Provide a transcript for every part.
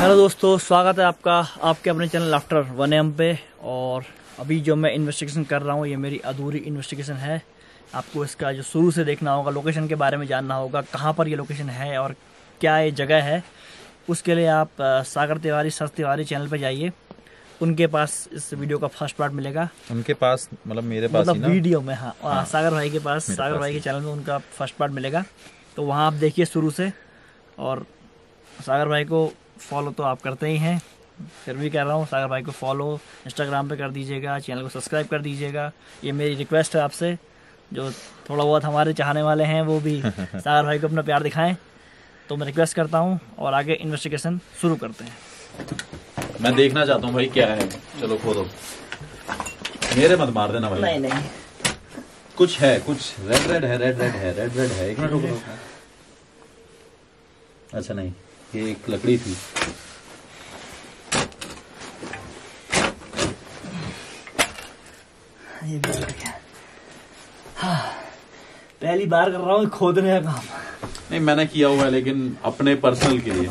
Hello दोस्तों, स्वागत है आपका आपके अपने चैनल आफ्टर 1AM पे। और अभी जो मैं इन्वेस्टिगेशन कर रहा हूँ ये मेरी अधूरी इन्वेस्टिगेशन है। आपको इसका जो शुरू से देखना होगा, लोकेशन के बारे में जानना होगा, कहाँ पर ये लोकेशन है और क्या ये जगह है। उसके लिए आप सागर तिवारी सर तिवारी चैनल पे जाइए। उनके पास इस वीडियो का फर्स्ट पार्ट मिलेगा। उनके पास मतलब मेरे पास मतलब ही ना? वीडियो में हाँ, सागर भाई के पास, सागर भाई के चैनल में उनका फर्स्ट पार्ट मिलेगा। तो वहाँ आप देखिए शुरू से। और सागर भाई को फॉलो तो आप करते ही हैं, फिर भी कह रहा हूँ, सागर भाई को फॉलो इंस्टाग्राम पे कर दीजिएगा, चैनल को सब्सक्राइब कर दीजिएगा। ये मेरी रिक्वेस्ट है आपसे। जो थोड़ा बहुत हमारे चाहने वाले हैं वो भी सागर भाई को अपना प्यार दिखाएं, तो मैं रिक्वेस्ट करता हूँ। और आगे इन्वेस्टिगेशन शुरू करते हैं। मैं देखना चाहता हूँ भाई क्या है। चलो खोदो, मेरे मत मार देना भाई। नहीं नहीं, कुछ है, कुछ रेड है। एक मिनट रुको। अच्छा नहीं, ये एक लकड़ी थी। ये भी हो गया। हाँ, पहली बार कर रहा हूँ खोदने का काम। नहीं, मैंने किया हुआ है लेकिन अपने पर्सनल के लिए,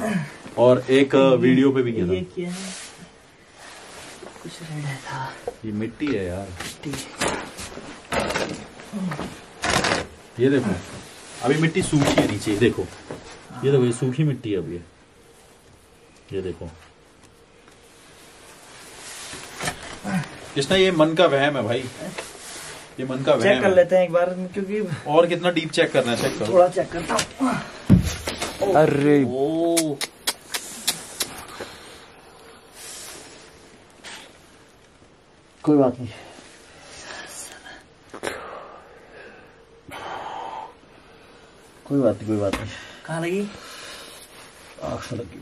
और एक वीडियो पे भी किया था। ये क्या है? कुछ रेड है था। ये मिट्टी है यार। मिट्टी। ये देखो, अभी मिट्टी सूखी है नीचे, देखो। ये देखो, ये सूखी मिट्टी है अभी। ये देखो कृष्णा, ये मन का वहम है भाई, ये मन का वहम है। चेक कर लेते हैं एक बार, क्योंकि और कितना डीप चेक करना है? चेक करो। थोड़ा चेक करता हूँ। अरे ओ, कोई बात नहीं। कोई बात नहीं। कहाँ लगी? आँख से लगी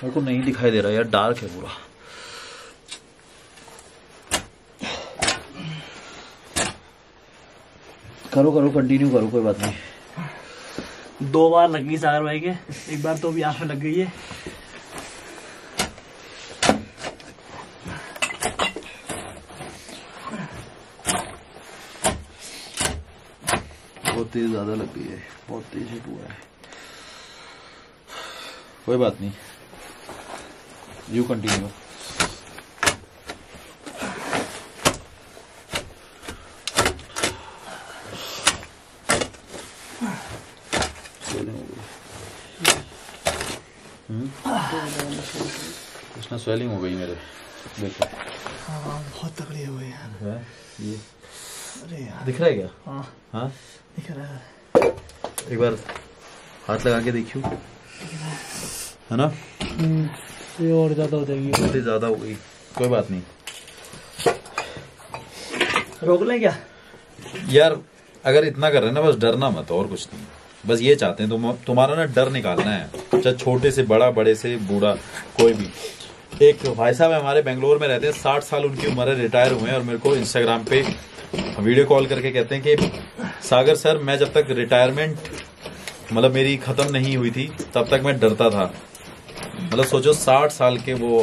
मेरे को नहीं दिखाई दे रहा यार, डार्क है पूरा। करो कंटिन्यू करो, कोई बात नहीं। 2 बार लग गई सागर भाई के, एक बार तो भी आँख में लग गई है। बहुत तेज ज्यादा लग गई है, बहुत तेज हिट हुआ है। कोई बात नहीं, यू कंटिन्यू। कृष्णा स्वेलिंग हो गई मेरे, देखो। हाँ, बहुत तगड़ी हो गई यार। ये अरे यार, दिख रहा है क्या? हाँ दिख रहा है। एक बार हाथ लगा के देखियो, है ना? ये और ज्यादा हो जाएगी, बहुत ही ज्यादा हो गई। कोई बात नहीं, रोक लें क्या यार? अगर इतना कर रहे हैं ना, बस डरना मत, और कुछ नहीं। बस ये चाहते हैं तुम्हारा ना डर निकालना है, चाहे छोटे से बड़ा, बड़े से बूढ़ा, कोई भी। एक भाई साहब हमारे बेंगलोर में रहते हैं, 60 साल उनकी उम्र है, रिटायर हुए हैं, और मेरे को इंस्टाग्राम पे वीडियो कॉल करके कहते हैं कि सागर सर, मैं जब तक रिटायरमेंट मतलब मेरी खत्म नहीं हुई थी तब तक मैं डरता था। मतलब सोचो, 60 साल के वो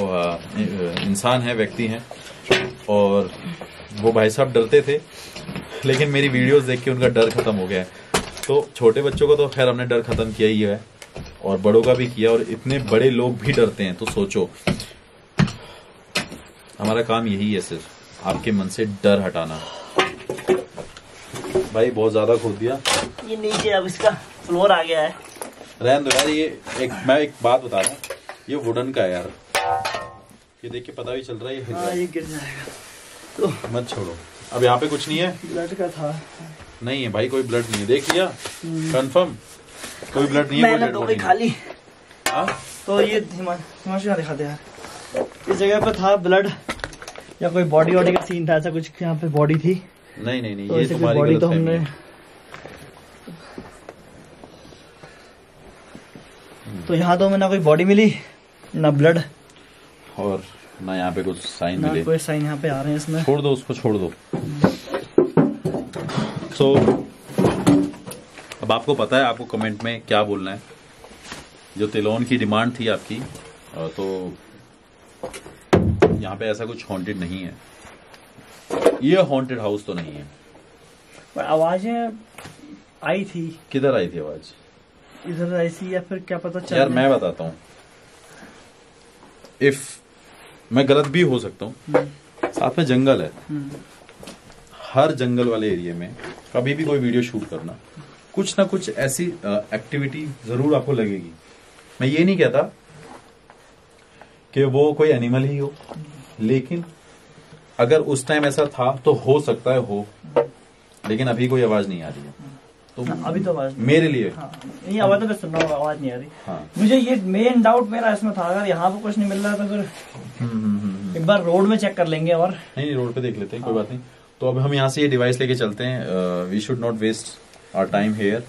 इंसान है, व्यक्ति हैं, और वो भाई साहब डरते थे, लेकिन मेरी वीडियोस देख के उनका डर खत्म हो गया है। तो छोटे बच्चों को तो खैर हमने डर खत्म किया ही है, और बड़ों का भी किया, और इतने बड़े लोग भी डरते हैं। तो सोचो, हमारा काम यही है, सिर्फ आपके मन से डर हटाना। भाई बहुत ज्यादा खोद दिया। ये नीचे अब इसका फ्लोर आ गया है। रहने दो यार, ये मैं एक बात बता रहा हूँ, ये वुडन का है यार। ये देख के पता भी चल रहा है ये हिल रहा है। ये गिर जाएगा तो मत छोड़ो। अब यहाँ पे कुछ नहीं है? ब्लड का था। नहीं है भाई, कोई ब्लड नहीं है। देख लिया कंफर्म? कोई ब्लड नहीं है, मैंने तो गई खाली। तो ये हिमांशु यहाँ दिखाते यार, इस जगह पे था ब्लड या कोई बॉडी वॉडी का सीन था, ऐसा कुछ यहाँ पे बॉडी थी? नहीं, तो ये तुम्हारी बॉडी तो गलतफहमी हमने है। तो यहाँ तो हमें ना कोई बॉडी मिली, ना ब्लड, और ना यहाँ पे कुछ साइन ना मिले। कोई साइन यहाँ पे आ रहे हैं इसमें। छोड़ दो उसको, छोड़ दो। सो अब आपको पता है आपको कमेंट में क्या बोलना है। जो तिलोन की डिमांड थी आपकी, तो यहाँ पे ऐसा कुछ हॉन्टेड नहीं है। ये हॉन्टेड हाउस तो नहीं है। पर आवाजें आई थी। किधर आई थी आवाज? इधर ऐसी या फिर क्या पता चल। यार मैं बताता हूँ, इफ मैं गलत भी हो सकता हूँ, साथ में जंगल है, हर जंगल वाले एरिया में कभी भी कोई वीडियो शूट करना, कुछ ना कुछ ऐसी एक्टिविटी जरूर आपको लगेगी। मैं ये नहीं कहता कि वो कोई एनिमल ही हो, लेकिन अगर उस टाइम ऐसा था तो हो सकता है हो, लेकिन अभी कोई आवाज नहीं आ रही है। तो अभी तो आवाज मेरे लिए ये आवाज तो मैं सुन रहा हूँ, आवाज नहीं आ रही। हाँ। मुझे ये मेन डाउट मेरा इसमें था, अगर यहाँ पे कुछ नहीं मिल रहा तो फिर एक बार रोड में चेक कर लेंगे। और नहीं, रोड पे देख लेते हैं, कोई बात नहीं। तो अब हम यहाँ से ये डिवाइस लेके चलते हैं। We should not waste our time here,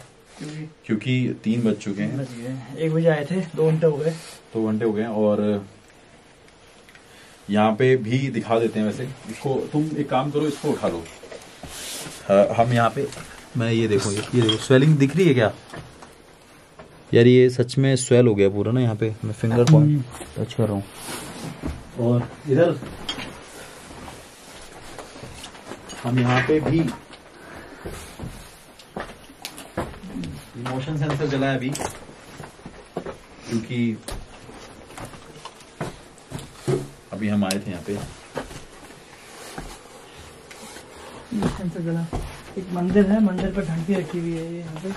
क्योंकि 3 बज चुके हैं। 1 बजे आए थे, 2 घंटे हो गए। 2 घंटे हो गए। और यहाँ पे भी दिखा देते हैं। वैसे इसको तुम एक काम करो, इसको उठा लो। हम यहाँ पे, मैं ये देखो, ये देखो स्वेलिंग दिख रही है क्या यार? ये सच में स्वेल हो गया पूरा ना। यहाँ पे मैं फिंगर पॉइंट टच कर रहा हूँ। और इधर हम यहाँ पे भी मोशन सेंसर जला है अभी, क्योंकि अभी हम आए थे यहाँ पे। सेंसर जला। एक मंदिर है, मंदिर पर घंटी रखी हुई है यहाँ पे,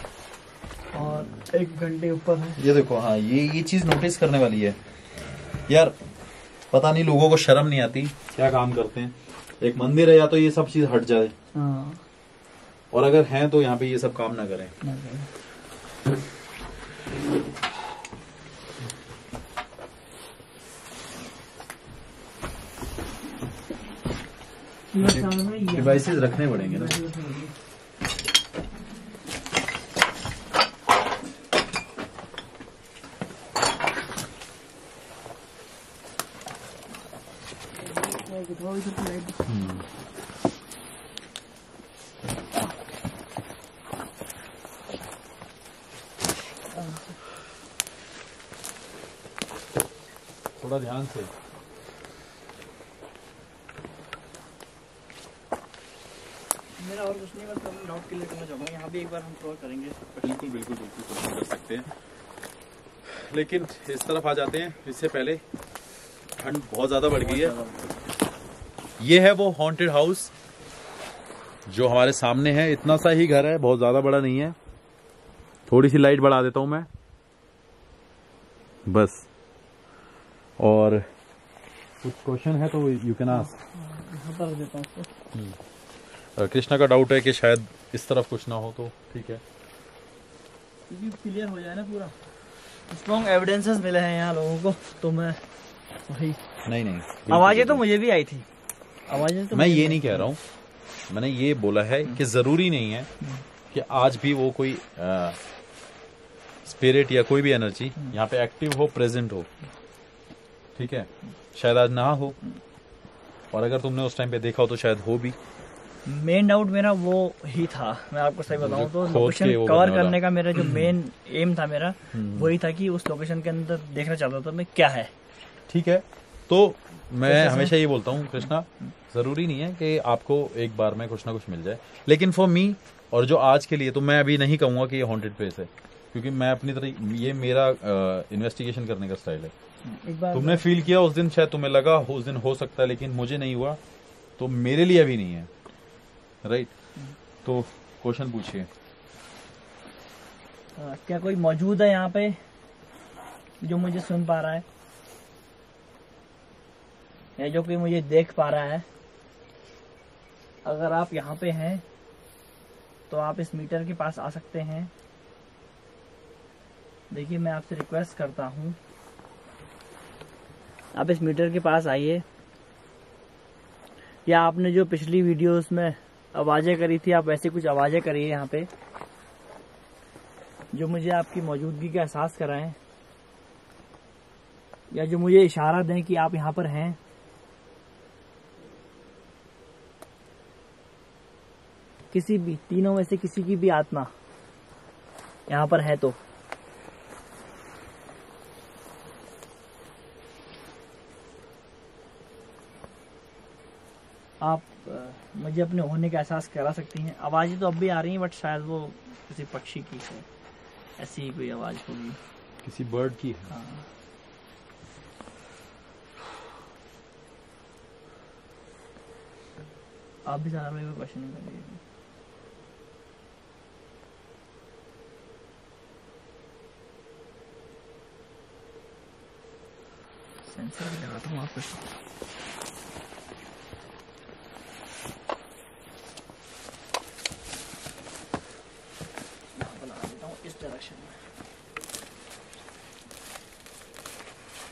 और 1 घंटे ऊपर है। ये देखो, हाँ, ये चीज नोटिस करने वाली है यार। पता नहीं लोगों को शर्म नहीं आती, क्या काम करते हैं। एक मंदिर है, या तो ये सब चीज हट जाए, और अगर है तो यहाँ पे ये सब काम ना करें। डिवाइसेस रखने पड़ेंगे ना। थोड़ा ध्यान से। मेरा और कुछ नहीं, बस मैं डाउट क्लियर करना चाहूँगा। यहाँ भी एक बार हम सॉल्व करेंगे। बिल्कुल बिल्कुल बिल्कुल कोशिश कर सकते हैं, लेकिन इस तरफ आ जाते हैं। इससे पहले ठंड बहुत ज्यादा बढ़ गई है। ये है वो हॉन्टेड हाउस जो हमारे सामने है। इतना सा ही घर है, बहुत ज्यादा बड़ा नहीं है। थोड़ी सी लाइट बढ़ा देता हूं मैं बस। और कुछ क्वेश्चन है तो यू कैन आस्क। कृष्णा का डाउट है कि शायद इस तरफ कुछ ना हो, तो ठीक है, क्लियर हो जाए ना पूरा। स्ट्रॉन्ग एविडेंसेस मिले हैं यहाँ लोगों को, तो मैं वही। नहीं आवाजें तो मुझे भी आई थी, आवाजें तो मैं ये नहीं कह रहा हूँ। मैंने ये बोला है कि जरूरी नहीं है कि आज भी वो कोई स्पिरिट या कोई भी एनर्जी यहाँ पे एक्टिव हो, प्रेजेंट हो। ठीक है, शायद आज ना हो, और अगर तुमने उस टाइम पे देखा हो तो शायद हो भी। मेन डाउट मेरा वो ही था, मैं आपको सही बताऊं तो लोकेशन कवर करने का मेरा जो मेन एम था मेरा वही था कि उस लोकेशन के अंदर देखना चाहता था मैं क्या है। ठीक है, तो मैं हमेशा ये बोलता हूँ कृष्णा, जरूरी नहीं है कि आपको एक बार में कुछ ना कुछ मिल जाए, लेकिन फॉर मी और जो आज के लिए, तो मैं अभी नहीं कहूंगा कि ये हॉन्टेड प्लेस है, क्योंकि मैं अपनी तरह, ये मेरा इन्वेस्टिगेशन करने का स्टाइल है। एक बार तुमने फील किया उस दिन, शायद तुम्हें लगा उस दिन हो सकता है, लेकिन मुझे नहीं हुआ, तो मेरे लिए अभी नहीं है। राइट, तो क्वेश्चन पूछिए। क्या कोई मौजूद है यहाँ पे जो मुझे सुन पा रहा है या जो कोई मुझे देख पा रहा है? अगर आप यहाँ पे हैं तो आप इस मीटर के पास आ सकते हैं। देखिए, मैं आपसे रिक्वेस्ट करता हूँ, आप इस मीटर के पास आइए, या आपने जो पिछली वीडियोस में आवाजें करी थी, आप वैसे कुछ आवाजें करिए यहाँ पे जो मुझे आपकी मौजूदगी का एहसास कराएं, या जो मुझे इशारा दें कि आप यहाँ पर हैं। किसी भी तीनों में से किसी की भी आत्मा यहाँ पर है तो आप मुझे अपने होने का एहसास करा सकती हैं। आवाज़ें तो अब भी आ रही हैं, बट शायद वो किसी पक्षी की है, ऐसी ही कोई आवाज़ होगी, किसी बर्ड की है। हाँ। आप भी सागर भाई को क्वेश्चन नहीं करिए। सेंसर भी लगाता हूँ आपको। लगा देता हूँ इस डायरेक्शन में,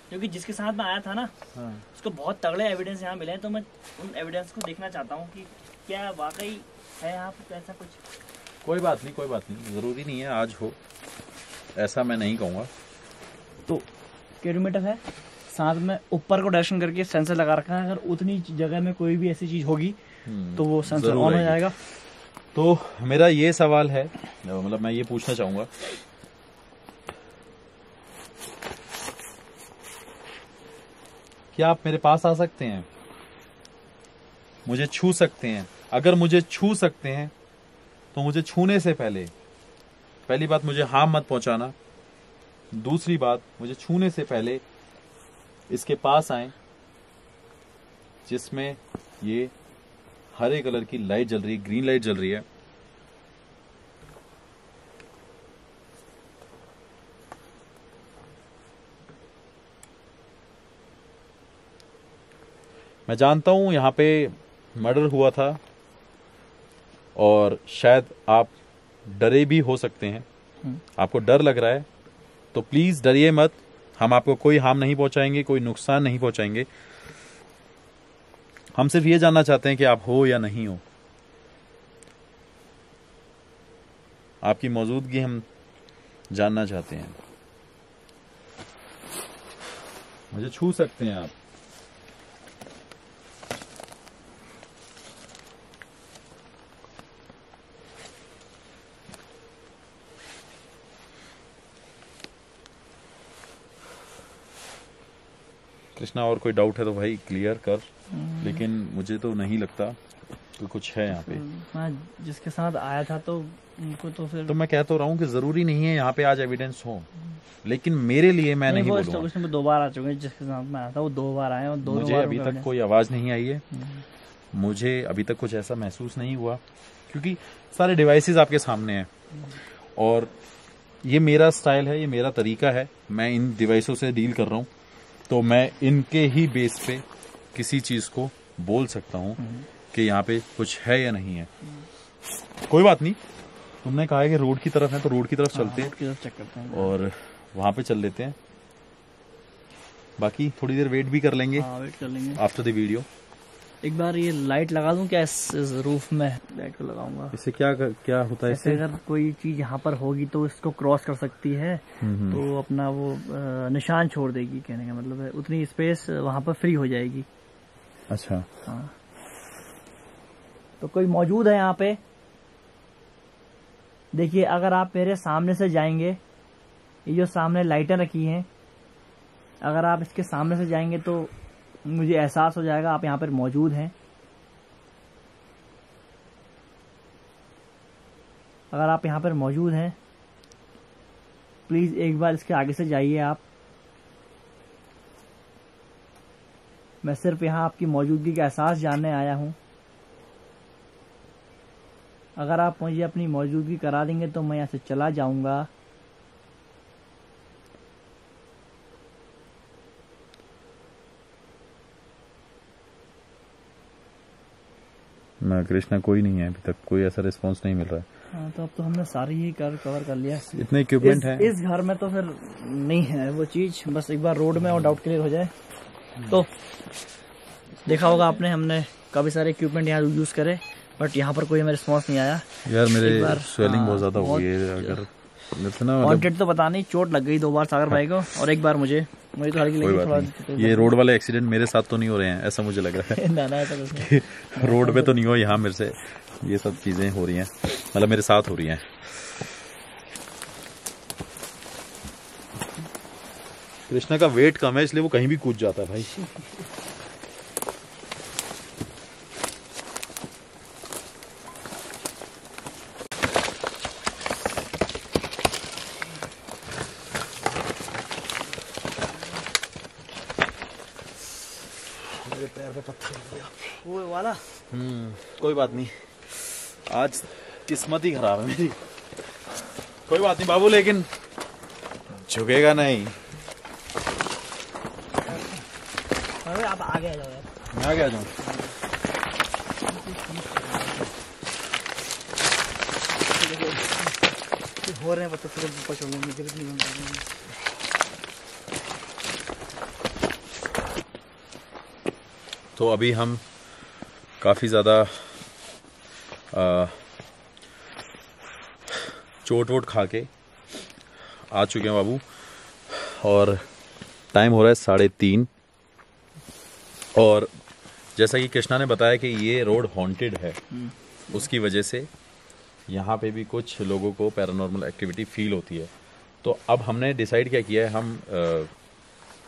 क्योंकि जिसके साथ मैं आया था ना, हाँ। उसको बहुत तगड़े एविडेंस यहाँ मिले हैं, तो मैं उन एविडेंस को देखना चाहता हूँ कि क्या वाकई है यहाँ पर ऐसा कुछ। कोई बात नहीं, जरूरी नहीं है आज हो, ऐसा मैं नहीं कहूँगा। तो किलोमीटर है, साथ में ऊपर को डायरेक्शन करके सेंसर लगा रखा है, अगर उतनी जगह में कोई भी ऐसी चीज होगी तो वो सेंसर ऑन हो जाएगा। तो मेरा ये सवाल है, मतलब मैं ये पूछना चाहूंगा, क्या आप मेरे पास आ सकते हैं, मुझे छू सकते हैं? अगर मुझे छू सकते हैं तो मुझे छूने से पहले, पहली बात मुझे हार्म मत पहुंचाना, दूसरी बात मुझे छूने से पहले इसके पास आए जिसमें ये हरे कलर की लाइट जल रही है, ग्रीन लाइट जल रही है। मैं जानता हूं यहां पे मर्डर हुआ था और शायद आप डरे भी हो सकते हैं, आपको डर लग रहा है, तो प्लीज डरिए मत, हम आपको कोई हार्म नहीं पहुंचाएंगे, कोई नुकसान नहीं पहुंचाएंगे। हम सिर्फ ये जानना चाहते हैं कि आप हो या नहीं हो, आपकी मौजूदगी हम जानना चाहते हैं। मुझे छू सकते हैं आप। कृष्णा, और कोई डाउट है तो भाई क्लियर कर, लेकिन मुझे तो नहीं लगता कि कुछ है यहाँ पे। मैं जिसके साथ आया था तो उनको तो फिर, तो मैं कह तो रहा हूँ कि जरूरी नहीं है यहाँ पे आज एविडेंस हो, लेकिन मेरे लिए मैं नहीं बोलूँगा। उसमें 2 बार आ चुके हैं, जिसके साथ मैं आया था वो 2 बार आए और मुझे अभी तक कोई आवाज नहीं आई है, मुझे अभी तक कुछ ऐसा महसूस नहीं हुआ, क्योंकि सारे डिवाइसेस आपके सामने हैं और ये मेरा स्टाइल है, ये मेरा तरीका है, मैं इन डिवाइसों से डील कर रहा हूँ, तो मैं इनके ही बेस पे किसी चीज को बोल सकता हूँ कि यहाँ पे कुछ है या नहीं है। कोई बात नहीं, तुमने कहा है कि रोड की तरफ है तो रोड की तरफ चलते हैं, चेक करते हैं और वहां पे चल लेते हैं। बाकी थोड़ी देर वेट भी कर लेंगे, वेट कर लेंगे आफ्टर द वीडियो। एक बार ये लाइट लगा दूं क्या इस रूफ में? लाइट को लगाऊंगा। इससे क्या होता है? इससे अगर कोई चीज यहाँ पर होगी तो इसको क्रॉस कर सकती है, तो अपना वो निशान छोड़ देगी, कहने का मतलब है उतनी स्पेस वहाँ पर फ्री हो जाएगी। अच्छा, हाँ, तो कोई मौजूद है यहाँ पे? देखिए, अगर आप मेरे सामने से जाएंगे, ये जो सामने लाइटें रखी हैं, अगर आप इसके सामने से जाएंगे तो मुझे एहसास हो जाएगा आप यहाँ पर मौजूद हैं। अगर आप यहाँ पर मौजूद हैं, प्लीज एक बार इसके आगे से जाइए आप। मैं सिर्फ यहाँ आपकी मौजूदगी का एहसास जानने आया हूँ। अगर आप मुझे अपनी मौजूदगी करा देंगे तो मैं यहाँ से चला जाऊंगा। ना कृष्णा, कोई नहीं है अभी तक, कोई ऐसा रिस्पांस नहीं मिल रहा है। हाँ, तो अब तो हमने सारी ही कवर कर लिया। इतने इक्विपमेंट हैं इस घर में, तो फिर नहीं है वो चीज। बस एक बार रोड में और डाउट क्लियर हो जाए। तो देखा होगा आपने, हमने काफी सारे इक्विपमेंट यहाँ यूज करे, बट यहाँ पर कोई हमें रिस्पॉन्स नहीं आया। यार मेरे स्वेलिंग बहुत ज्यादा हो गई है। अगर वांटेड तो पता नहीं, चोट लग गई 2 बार सागर भाई को और 1 बार मुझे तो हल्की लगी थोड़ा। ये रोड वाले एक्सीडेंट मेरे साथ तो नहीं हो रहे हैं, ऐसा मुझे लग रहा है। ना ऐसा कुछ नहीं। रोड पे तो नहीं हो, यहाँ मेरे से ये सब चीजें हो रही हैं, मतलब मेरे साथ हो रही हैं। कृष्णा का वेट कम है इसलिए वो कहीं भी कूद जाता है भाई। मेरे पैर पे पत्थर लग गया। वाला। कोई बात नहीं, आज किस्मत ही खराब है मेरी। कोई बात नहीं बाबू, लेकिन झुकेगा नहीं। अरे आप आगे आ जाओ यार। मैं आगे आ जाऊँ? हो रहे हैं बच्चे पूरे ऊपर चल रहे हैं, गिर नहीं बन रहे हैं। तो अभी हम काफ़ी ज़्यादा चोट वोट खा के आ चुके हैं बाबू, और टाइम हो रहा है 3:30। और जैसा कि कृष्णा ने बताया कि ये रोड हॉन्टेड है, उसकी वजह से यहाँ पे भी कुछ लोगों को पैरानॉर्मल एक्टिविटी फील होती है। तो अब हमने डिसाइड क्या किया है, हम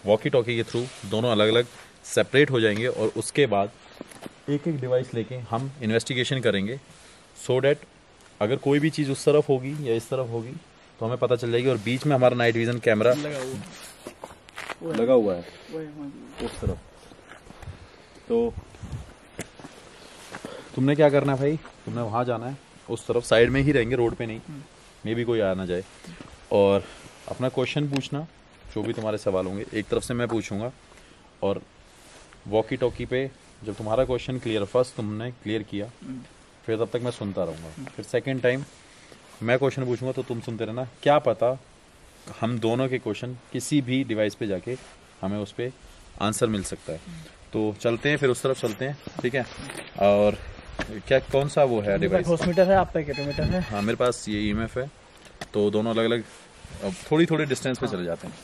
वॉकी टॉकी के थ्रू दोनों अलग अलग सेपरेट हो जाएंगे और उसके बाद एक एक डिवाइस लेके हम इन्वेस्टिगेशन करेंगे, सो डैट अगर कोई भी चीज़ उस तरफ होगी या इस तरफ होगी तो हमें पता चल जाएगी। और बीच में हमारा नाइट विजन कैमरा लगा हुआ है उस तरफ। तो तुमने क्या करना है भाई, तुमने वहाँ जाना है, उस तरफ साइड में ही रहेंगे, रोड पे नहीं, मे भी कोई आ ना जाए। और अपना क्वेश्चन पूछना, जो भी तुम्हारे सवाल होंगे एक तरफ से मैं पूछूंगा, और वॉकी टॉकी पे जब तुम्हारा क्वेश्चन क्लियर, फर्स्ट तुमने क्लियर किया, फिर तब तक मैं सुनता रहूँगा, फिर सेकेंड टाइम मैं क्वेश्चन पूछूंगा तो तुम सुनते रहना। क्या पता हम दोनों के क्वेश्चन किसी भी डिवाइस पे जाके हमें उस पर आंसर मिल सकता है। तो चलते हैं, फिर उस तरफ चलते हैं, ठीक है। और क्या कौन सा वो है डिवाइस? होस्मीटर है, आप पे केटोमीटर है। हाँ मेरे पास ये EMF है, तो दोनों अलग अलग थोड़ी थोड़ी डिस्टेंस पे चले जाते हैं।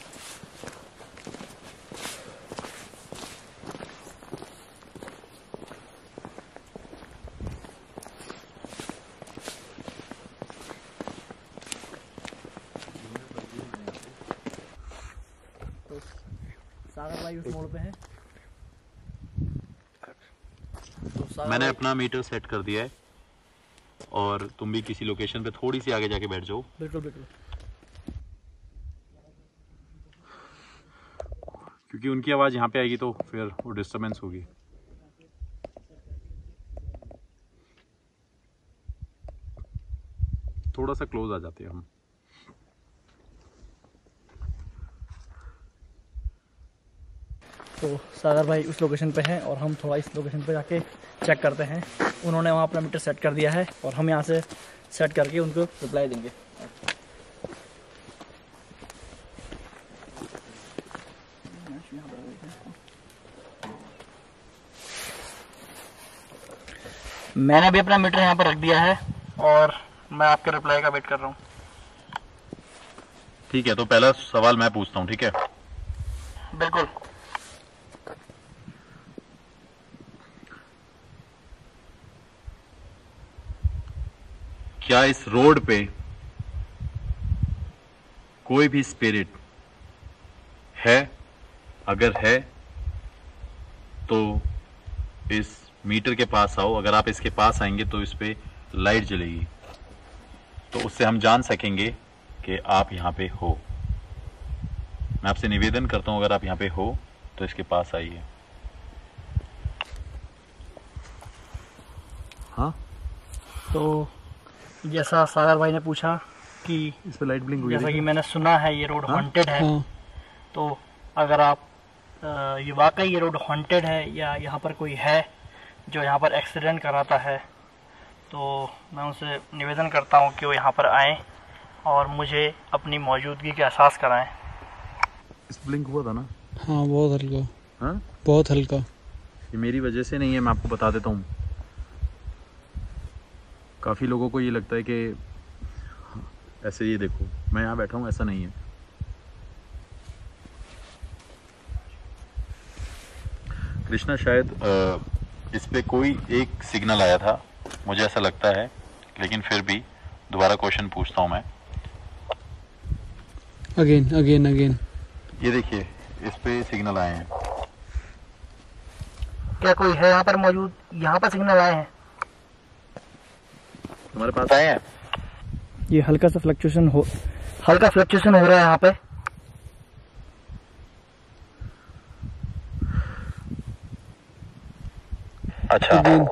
सागर भाई उस मोड़ पे है। मैंने अपना मीटर सेट कर दिया है, और तुम भी किसी लोकेशन पे थोड़ी सी आगे जाके बैठ जाओ। बिल्कुल बिल्कुल, क्योंकि उनकी आवाज यहाँ पे आएगी तो फिर वो डिस्टरबेंस होगी। थोड़ा सा क्लोज आ जाते हैं हम। तो सागर भाई उस लोकेशन पे हैं और हम थोड़ा इस लोकेशन पे जाके चेक करते हैं। उन्होंने वहाँ अपना मीटर सेट कर दिया है और हम यहाँ से सेट करके उनको रिप्लाई देंगे। मैंने भी अपना मीटर यहाँ पर रख दिया है और मैं आपके रिप्लाई का वेट कर रहा हूँ। ठीक है, तो पहला सवाल मैं पूछता हूँ, ठीक है? बिल्कुल। क्या इस रोड पे कोई भी स्पिरिट है? अगर है तो इस मीटर के पास आओ। अगर आप इसके पास आएंगे तो इस पे लाइट जलेगी, तो उससे हम जान सकेंगे कि आप यहाँ पे हो। मैं आपसे निवेदन करता हूँ, अगर आप यहाँ पे हो तो इसके पास आइए। हाँ, तो जैसा सागर भाई ने पूछा कि इस पे लाइट ब्लिंक हुई, जैसा कि मैंने सुना है ये रोड हॉन्टेड है। तो अगर आप ये वाकई ये रोड हॉन्टेड है या यहाँ पर कोई है जो यहाँ पर एक्सीडेंट कराता है, तो मैं उनसे निवेदन करता हूँ कि वो यहाँ पर आएँ और मुझे अपनी मौजूदगी का एहसास कराएं। इस ब्लिंक हुआ था ना? हाँ, बहुत हल्का। हाँ, बहुत हल्का। ये मेरी वजह से नहीं है, मैं आपको बता देता हूँ। काफ़ी लोगों को ये लगता है कि ऐसे, ये देखो मैं यहाँ बैठा हूँ, ऐसा नहीं है। कृष्णा, शायद इस पे कोई एक सिग्नल आया था, मुझे ऐसा लगता है, लेकिन फिर भी दोबारा क्वेश्चन पूछता हूँ मैं। अगेन ये देखिए, इस पे सिग्नल आए हैं। क्या कोई है यहाँ पर मौजूद? यहाँ पर सिग्नल आए हैं, तुम्हारे पास आए हैं? ये हल्का फ्लक्चुएशन हो रहा है यहाँ पे। अच्छा, अगेन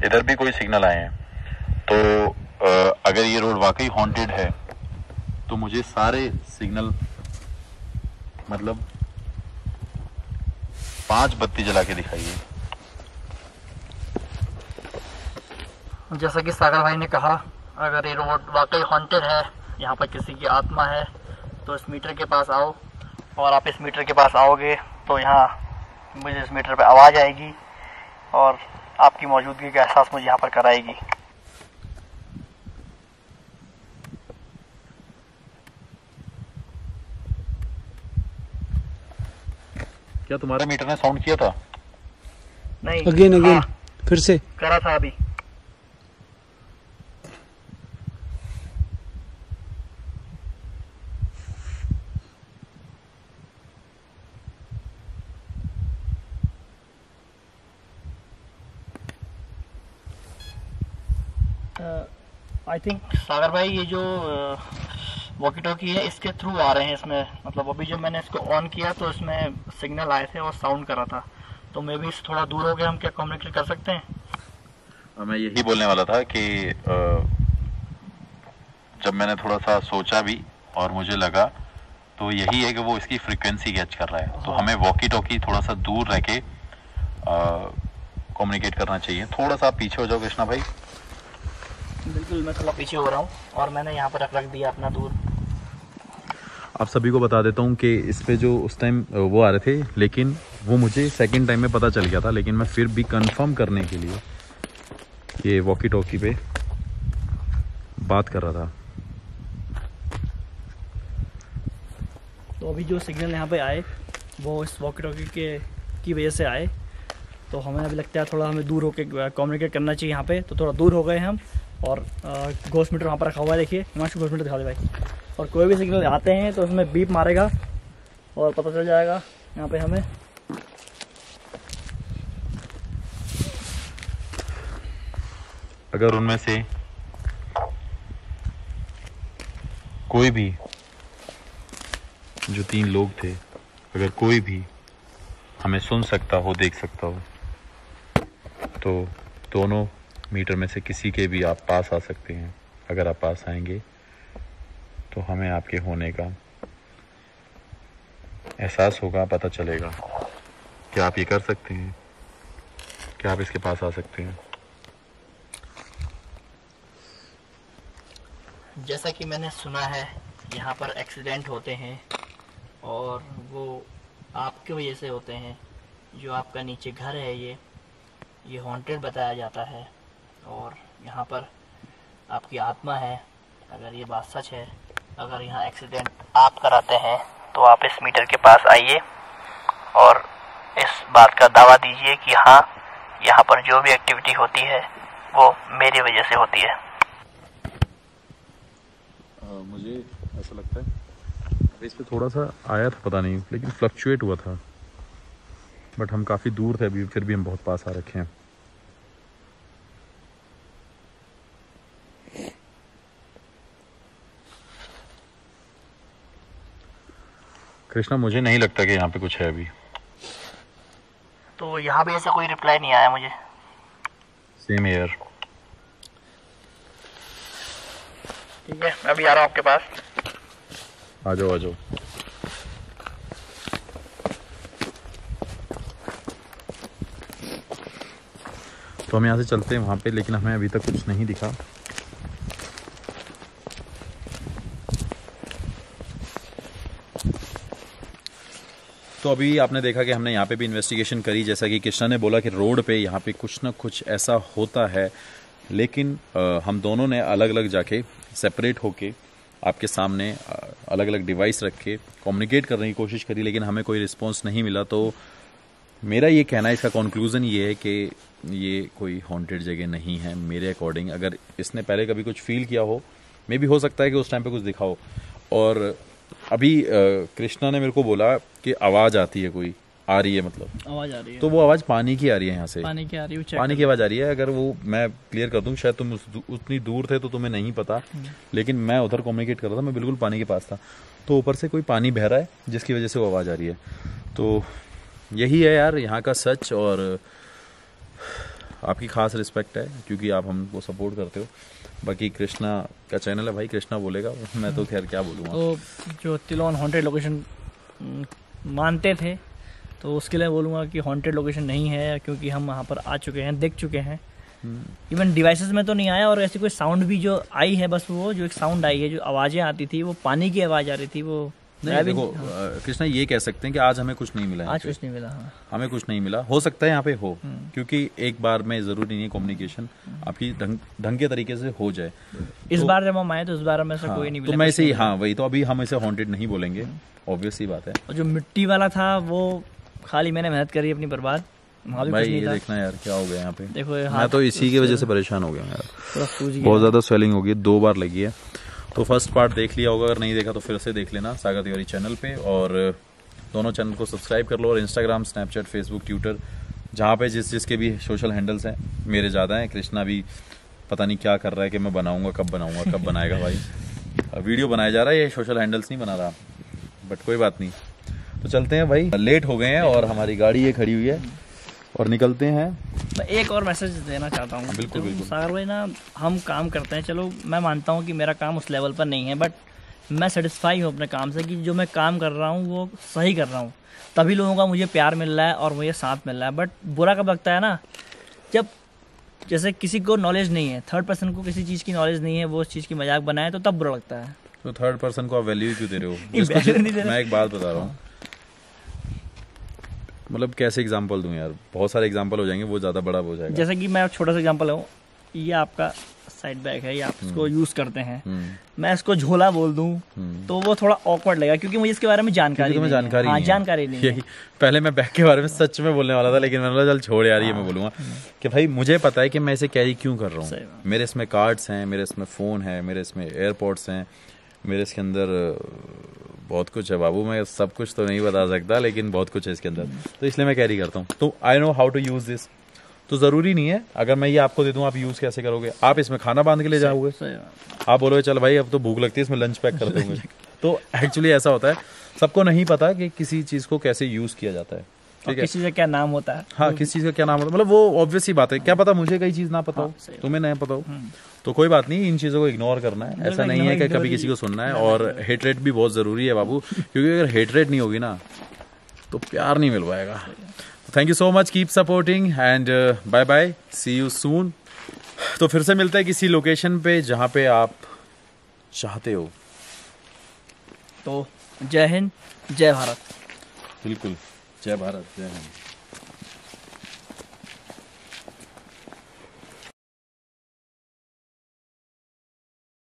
इधर भी कोई सिग्नल आए हैं। तो अगर ये रोड वाकई हॉन्टेड है तो मुझे सारे सिग्नल, मतलब 5 बत्ती जला के दिखाइए। जैसा कि सागर भाई ने कहा, अगर ये रोड वाकई हॉन्टेड है, यहाँ पर किसी की आत्मा है, तो इस मीटर के पास आओ। और आप इस मीटर के पास आओगे तो यहाँ मुझे इस मीटर पे आवाज़ आएगी और आपकी मौजूदगी का एहसास मुझे यहाँ पर कराएगी। क्या तुम्हारे मीटर ने साउंड किया था? नहीं, अगेन हाँ, फिर से करा था अभी। आई थिंक सागर भाई, ये जो वॉकी टॉकी है इसके थ्रू आ रहे हैं इसमें। मतलब अभी जब मैंने इसको ऑन किया तो इसमें सिग्नल आए थे और साउंड कर रहा था, तो मे भी इससे थोड़ा दूर हो गए, हम क्या कम्युनिकेट कर सकते हैं? मैं यही बोलने वाला था कि जब मैंने थोड़ा सा सोचा भी और मुझे लगा तो यही है कि वो इसकी फ्रीक्वेंसी कैच कर रहा है। तो हमें वॉकी टॉकी थोड़ा सा दूर रह के कम्युनिकेट करना चाहिए। थोड़ा सा पीछे हो जाओ कृष्णा भाई। बिल्कुल, मैं थोड़ा पीछे हो रहा हूँ और मैंने यहाँ पर रख दिया अपना दूर। आप सभी को बता देता हूँ कि इस पे जो उस टाइम वो आ रहे थे, लेकिन वो मुझे सेकंड टाइम में पता चल गया था, लेकिन मैं फिर भी कंफर्म करने के लिए ये वॉकी टॉकी पे बात कर रहा था। तो अभी जो सिग्नल यहाँ पे आए वो इस वॉकी टॉकी की वजह से आए, तो हमें अभी लगता है थोड़ा हमें दूर होकर कम्युनिकेट करना चाहिए यहाँ पे। तो थोड़ा दूर हो गए हम और घोष मीटर वहाँ पर रखा हुआ है, देखिए हिमांशु, घोष मीटर दिखा दे भाई। और कोई भी सिग्नल आते हैं तो उसमें बीप मारेगा और पता चल जाएगा यहाँ पे हमें। अगर उनमें से कोई भी जो 3 लोग थे, अगर कोई भी हमें सुन सकता हो, देख सकता हो, तो दोनों मीटर में से किसी के भी आप पास आ सकते हैं। अगर आप पास आएंगे तो हमें आपके होने का एहसास होगा, पता चलेगा। क्या आप ये कर सकते हैं? क्या आप इसके पास आ सकते हैं? जैसा कि मैंने सुना है यहाँ पर एक्सीडेंट होते हैं और वो आपकी वजह से होते हैं। जो आपका नीचे घर है ये हॉन्टेड बताया जाता है और यहाँ पर आपकी आत्मा है। अगर ये बात सच है, अगर यहाँ एक्सीडेंट आप कराते हैं तो आप इस मीटर के पास आइए और इस बात का दावा दीजिए कि हाँ, यहाँ पर जो भी एक्टिविटी होती है वो मेरी वजह से होती है। मुझे ऐसा लगता है इस पे थोड़ा सा आया था, पता नहीं, लेकिन फ्लक्चुएट हुआ था। बट हम काफ़ी दूर थे अभी, फिर भी हम बहुत पास आ रखे हैं। कृष्णा, मुझे नहीं लगता कि यहाँ पे कुछ है अभी। तो यहाँ भी ऐसा कोई रिप्लाई नहीं आया मुझे। Same air. ठीक है, मैं अभी आ रहा हूँ आपके पास। आ जाओ आ जाओ। तो हम यहाँ से चलते हैं वहाँ पे, लेकिन हमें अभी तक कुछ नहीं दिखा। तो अभी आपने देखा कि हमने यहाँ पे भी इन्वेस्टिगेशन करी। जैसा कि कृष्णा ने बोला कि रोड पे यहाँ पे कुछ ना कुछ ऐसा होता है, लेकिन हम दोनों ने अलग अलग जाके सेपरेट होके आपके सामने अलग अलग डिवाइस रख के कम्युनिकेट करने की कोशिश करी, लेकिन हमें कोई रिस्पॉन्स नहीं मिला। तो मेरा ये कहना है, इसका कंक्लूजन ये है कि ये कोई हॉन्टेड जगह नहीं है मेरे अकॉर्डिंग। अगर इसने पहले कभी कुछ फील किया हो, मे भी हो सकता है कि उस टाइम पे कुछ दिखा हो। और अभी कृष्णा ने मेरे को बोला कि आवाज़ आती है, कोई आ रही है, मतलब आवाज़ आ रही है। तो वो आवाज़ पानी की आ रही है, यहाँ से पानी की आ रही है, पानी की आवाज़ आ रही है। अगर वो मैं क्लियर कर दूं, शायद तुम उतनी दूर थे तो तुम्हें नहीं पता, लेकिन मैं उधर कम्युनिकेट कर रहा था, मैं बिल्कुल पानी के पास था। तो ऊपर से कोई पानी बह रहा है जिसकी वजह से वो आवाज़ आ रही है। तो यही है यार यहाँ का सच। और आपकी खास रिस्पेक्ट है क्योंकि आप हमको सपोर्ट करते हो। बाकी कृष्णा का चैनल है भाई, कृष्णा बोलेगा, मैं तो खैर क्या बोलूँगा। तो जो तिलोन हॉन्टेड लोकेशन मानते थे तो उसके लिए बोलूँगा कि हॉन्टेड लोकेशन नहीं है, क्योंकि हम वहाँ पर आ चुके हैं, देख चुके हैं। इवन डिवाइसेस में तो नहीं आया, और ऐसी कोई साउंड भी जो आई है, बस वो जो एक साउंड आई है, जो आवाज़ें आती थी, वो पानी की आवाज़ आ रही थी, वो नहीं देखो कृष्णा ये कह सकते हैं कि आज हमें कुछ नहीं मिला, आज कुछ नहीं मिला। हाँ, हमें कुछ नहीं मिला। हो सकता है यहाँ पे हो, क्योंकि एक बार में ज़रूरी नहीं है कम्युनिकेशन आपकी ढंग के तरीके से हो जाए। इस बार जब हम आए तो इस बार में ऐसा कोई नहीं मिला। तो मैं इसे ही, हाँ वही तो, अभी हम इसे हॉन्टेड नहीं बोलेंगे, ऑब्वियस सी बात है। और जो मिट्टी वाला था वो खाली मैंने मेहनत करी अपनी बर्बाद, वहाँ भी भाई कुछ नहीं ये था। देखना यार क्या हो गया यहाँ पे, देखो मैं तो इसी की वजह से परेशान हो गया यार, पूरा सूज गया। बहुत ज़्यादा स्वेलिंग हो गई, 2 बार लगी है। तो फर्स्ट पार्ट देख लिया होगा, अगर नहीं देखा तो फिर से देख लेना सागर तिवारी चैनल पे, और दोनों चैनल को सब्सक्राइब कर लो। और इंस्टाग्राम, स्नैपचैट, फेसबुक, ट्विटर, जहाँ पे जिसके भी सोशल हैंडल्स हैं, मेरे ज़्यादा हैं। कृष्णा भी पता नहीं क्या कर रहा है कि मैं बनाऊंगा, कब बनाएगा भाई। वीडियो बनाया जा रहा है, ये सोशल हैंडल्स नहीं बना रहा, बट कोई बात नहीं। तो चलते हैं भाई, लेट हो गए हैं और हमारी गाड़ी ये खड़ी हुई है और निकलते हैं। मैं एक और मैसेज देना चाहता हूँ। बिल्कुल, बिल्कुल। सागर भाई ना, हम काम करते हैं, चलो मैं मानता हूँ कि मेरा काम उस लेवल पर नहीं है, बट मैं सेटिस्फाई हूँ अपने काम से कि जो मैं काम कर रहा हूँ वो सही कर रहा हूँ, तभी लोगों का मुझे प्यार मिल रहा है और मुझे साथ मिल रहा है। बट बुरा कब लगता है ना, जब जैसे किसी को नॉलेज नहीं है, थर्ड पर्सन को किसी चीज़ की नॉलेज नहीं है, वो उस चीज़ की मजाक बनाए, तो तब बुरा लगता है। तो थर्ड पर्सन को आप वैल्यू क्यों दे रहे हो? value नहीं दे रहे। मैं एक बात बता रहा हूँ, मतलब कैसे एग्जांपल दूं यार, बहुत सारे एग्जांपल हो जाएंगे, वो ज़्यादा बड़ा हो जाएगा। जैसे कि मैं छोटा सा एग्जांपल हूँ, ये आपका साइड बैग है, ये आप इसको यूज़ करते हैं, मैं इसको झोला बोल दूं तो वो थोड़ा ऑकवर्ड लगेगा, क्योंकि मुझे इसके बारे में जानकारी नहीं है। हाँ, जानकारी नहीं है। यही पहले मैं बैग के बारे में सच में बोलने वाला था, लेकिन मैंने बोला चल छोड़ यार, ये मैं बोलूँगा कि भाई मुझे पता है कि मैं इसे कैरी क्यों कर रहा हूँ। मेरे इसमें कार्ड्स हैं, मेरे इसमें फ़ोन है, मेरे इसमें एयरपोर्ट्स हैं, मेरे इसके अंदर बहुत कुछ है बाबू। मैं सब कुछ तो नहीं बता सकता, लेकिन बहुत कुछ है इसके अंदर, तो इसलिए मैं कैरी करता हूँ। तो I know how to use this. तो ज़रूरी नहीं है अगर मैं ये आपको दे दूँ आप यूज़ कैसे करोगे। आप इसमें खाना बांध के ले जाओगे, आप बोलोगे चल भाई अब तो भूख लगती है, इसमें लंच पैक कर दोगे। तो एक्चुअली ऐसा होता है, सबको नहीं पता कि किसी चीज़ को कैसे यूज़ किया जाता है, ठीक है, किसी का क्या नाम होता है। हाँ, किस चीज़ का क्या नाम होता है, मतलब वो ऑब्वियस ही बात है। क्या पता मुझे कई चीज़ ना पता हो, तुम्हें नहीं पता हो, तो कोई बात नहीं, इन चीज़ों को इग्नोर करना है। ऐसा नहीं है कि कभी किसी को सुनना है। और हेटरेट भी बहुत ज़रूरी है बाबू, क्योंकि अगर हेटरेट नहीं होगी ना तो प्यार नहीं मिल पाएगा। Thank you so much, keep supporting and bye bye, see you soon. तो फिर से मिलता है किसी लोकेशन पे जहाँ पे आप चाहते हो। तो जय हिंद, जय भारत। बिल्कुल, जय भारत, जय हिंद।